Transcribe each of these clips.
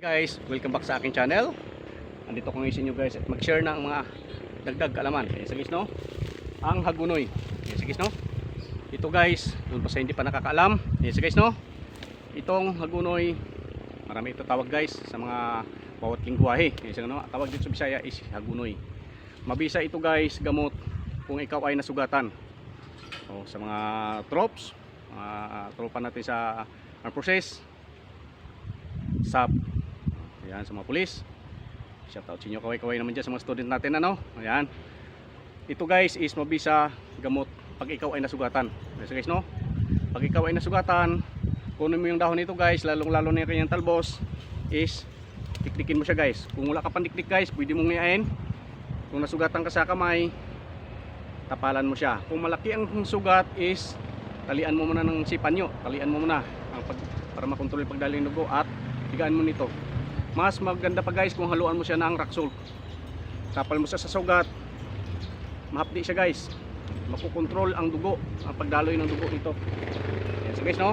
Guys, welcome back sa aking channel. Andito ko ngayon sa inyo guys at mag-share ng mga dagdag kaalaman. Yes, guys, no? Ang hagunoy. Yes, guys, no? Ito guys, doon pa sa hindi pa nakakaalam. Yes, guys, no? Itong hagunoy, marami ito tawag guys sa mga bawat lingwahe. Yes, no? Tawag dito sa Bisaya is hagunoy. Mabisa ito guys, gamot kung ikaw ay nasugatan. O, sa mga troops, tropa natin sa armed forces, SAP. Ayan, sa mga pulis. Shout out sa inyo, kaway-kaway naman dyan sa mga student natin, ano. Ayan. Ito guys is mabisa gamot pag ikaw ay nasugatan. Yes, guys, no? Pag ikaw ay nasugatan, kunin mo yung dahon nito guys, lalong-lalo na yung kanyang talbos, is dikdikin mo siya guys. Kung wala ka pang dikdik guys, pwede mong ngayain. Kung nasugatan ka sa kamay, tapalan mo siya. Kung malaki ang sugat is talian mo muna ng sipanyo, talian mo muna para makontrol yung pagdaloy ng dugo at higaan mo nito. Mas maganda pa guys kung haluan mo siya ng rock salt. Tapal mo siya sa sugat, mahapdi siya guys, makukontrol ang dugo, ang pagdaloy ng dugo nito. Yan, so guys, no?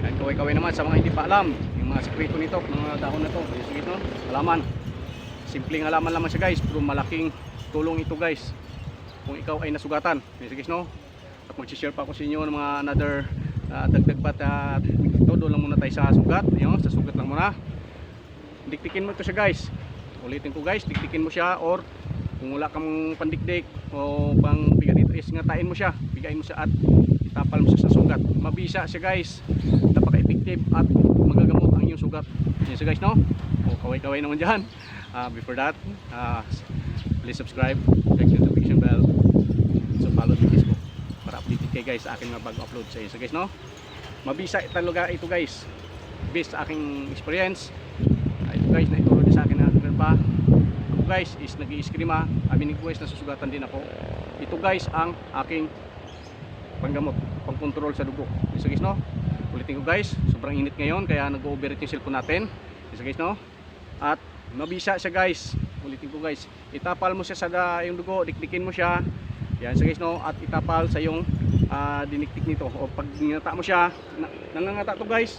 Yan, kaway-kaway naman sa mga hindi pa alam yung mga sekreto nito, mga dahon na to. Yan, so guys, no? Halaman, simpleng halaman lamang siya guys, pero malaking tulong ito guys kung ikaw ay nasugatan. Yan, so guys, no? At mag-share pa ako sa inyo ng mga another dagdag pat todo lang muna tayo sa sugat. Ayun, sa sugat lang muna. Dikdikin mo ito siya guys. Ulitin ko guys, dikdikin mo siya, or kung wala kang pandikdik o pang bigat dito is ngatain mo siya, bigayin mo siya at itapal mo siya sa sugat. Mabisa siya guys, napaka-effective at magagamot ang iyong sugat. Yan siya guys, no? O kaway-kaway naman dyan. Before that, please subscribe, check the notification bell, so follow me Facebook para update kayo guys sa aking mga bago upload sa inyo. So guys, no? Mabisa talaga ito guys, based sa aking experience. Ito guys, naituro din sa akin na pa. Ako guys is nag-i-eskrima, aminin ko guys, nasusugatan din ako. Ito guys ang aking panggamot, pang-control sa dugo. So guys, no? Ulitin ko guys, sobrang init ngayon kaya nag-overheat yung cellphone natin. So guys, no? At mabisa siya guys. Ulitin ko guys, itapal mo siya sa yung dugo, dikdikin mo siya. Yan, so guys, no? At itapal sa yung diniktik nito. O pag ginata mo siya, nangangata to guys.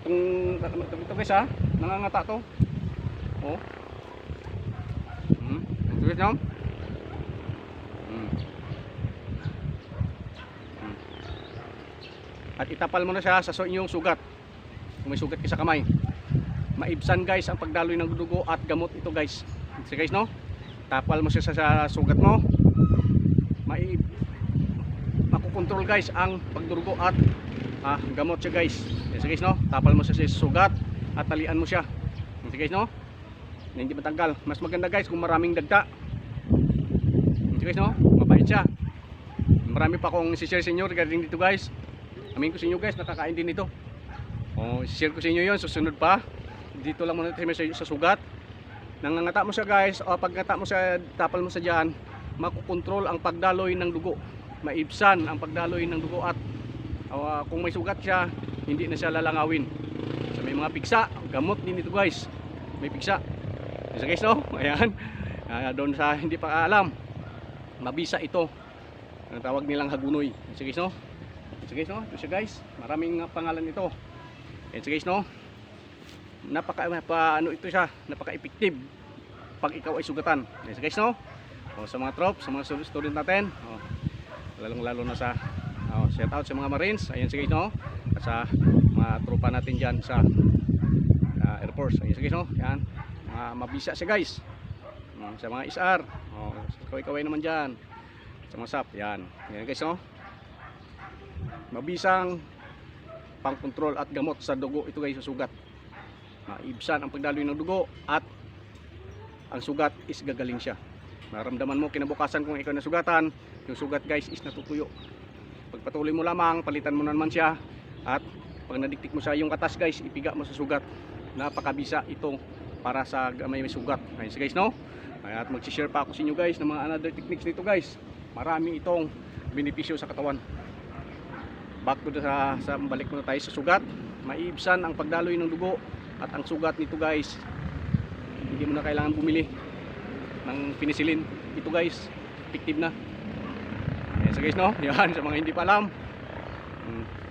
Ito guys, ha? Nangangata to. Oh. Ito guys, no? At itapal mo na siya sa inyong sugat. Kung may sugat ka sa kamay, maibsan guys ang pagdaloy ng dugo at gamot ito guys. So guys, no? Tapal mo siya sa sugat mo, makukontrol guys ang pagdurugo at gamot siya guys. Yes, guys, no? Tapal mo siya sa sugat at talian mo siya. Yes, guys, no? Hindi matanggal. Mas maganda guys kung maraming dagta. Yes, guys, no? Mabait siya. Marami pa akong i-share sa inyo regarding dito guys. Amin ko sa inyo guys, nakakain din ito. I-share ko sa inyo yon susunod pa. Dito lang muna tayo sa sugat. Nangangata mo siya guys, o pagngata mo siya, tapal mo siya dyan, makukontrol ang pagdaloy ng dugo, maibsan ang pagdaloy ng dugo at kung may sugat siya, hindi na siya lalangawin. So may mga piksa, gamot din ito guys, may piksa. So guys, no? Ayan, doon sa hindi pa alam, mabisa ito, ang tawag nilang hagunoy. So guys, no? So guys, no? Ito siya guys, maraming pangalan ito. So guys, no? Ano ito siya, napaka-effective pag ikaw ay sugatan. So guys, no? Sa mga troops, sa mga student natin, lalong-lalo na sa shout out sa mga Marines, ayan sige, no? At sa mga tropa natin dyan sa Air Force, ayan sige, no? Yan, mabisa siya guys. Sa mga SR, kaway-kaway naman dyan, sa mga SAP, yan guys, no? Mabisang pang-control at gamot sa dugo ito guys, sa sugat. Maibsan ang pagdaloy ng dugo at ang sugat is gagaling siya. Maramdaman mo kinabukasan kung ikaw nasugatan, yung sugat guys is natutuyo. Pagpatuloy mo lamang, palitan mo na naman siya, at pag nadiktik mo sa yung katas guys, ipiga mo sa sugat. Napakabisa ito para sa may sugat. Ayun guys, no? At mag-share pa ako sa inyo guys ng mga another techniques nito guys. Marami itong benepisyo sa katawan. Back to sa balik muna tayo sa sugat. Maibsan ang pagdaloy ng dugo at ang sugat nito guys, hindi mo na kailangan bumili ng penicillin. Ito guys, effective na. So guys, no? Yan, sa mga hindi pa alam,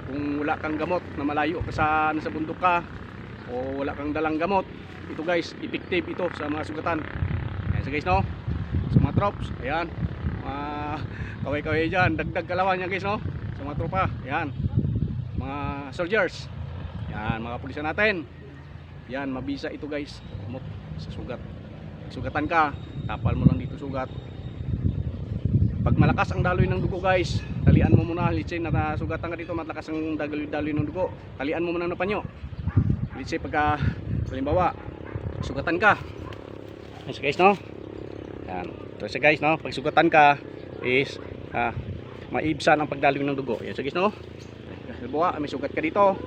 kung wala kang gamot na malayo ka sa bundok ka, o wala kang dalang gamot, ito guys, effective ito sa mga sugatan. Ayan so guys no, sa mga troops, ayan, kaway-kaway dyan, dagdag kalawan yan guys no, sa mga tropa, ayan, mga soldiers, yan, mga pulisan natin, yan, mabisa ito guys, gamot sa sugat. Sugatan ka, tapal mo lang dito sugat. Pag malakas ang daloy ng dugo guys, talian mo muna, let's say nasugatan ka dito, malakas ang daloy ng dugo, talian mo muna ng panyo. Let's say pagka, halimbawa, sugatan ka, yes guys no, yan, so guys no, pag sugatan ka is maibsan ang pagdaloy ng dugo. Yes guys no, halimbawa may sugat ka dito,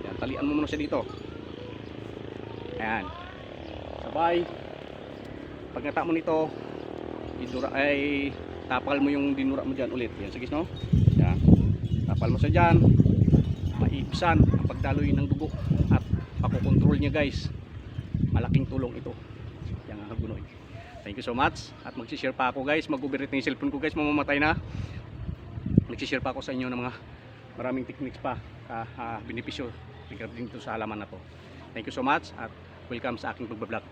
yan, talian mo muna siya dito, yan, sabay pag nata mo nito, idura ay tapal mo yung dinura mo dyan ulit. Yan sige no, yan, tapal mo sa dyan, maibsan ang pagdaloy ng dugo at pakukontrol niya guys. Malaking tulong ito yan ang Hagunoy. Thank you so much, at magsishare pa ako guys, mag-overheat na yung cellphone ko guys, mamamatay na. Magsishare pa ako sa inyo ng mga maraming techniques pa, benepisyo dito sa halaman na to. Thank you so much at welcome sa aking pagbablog.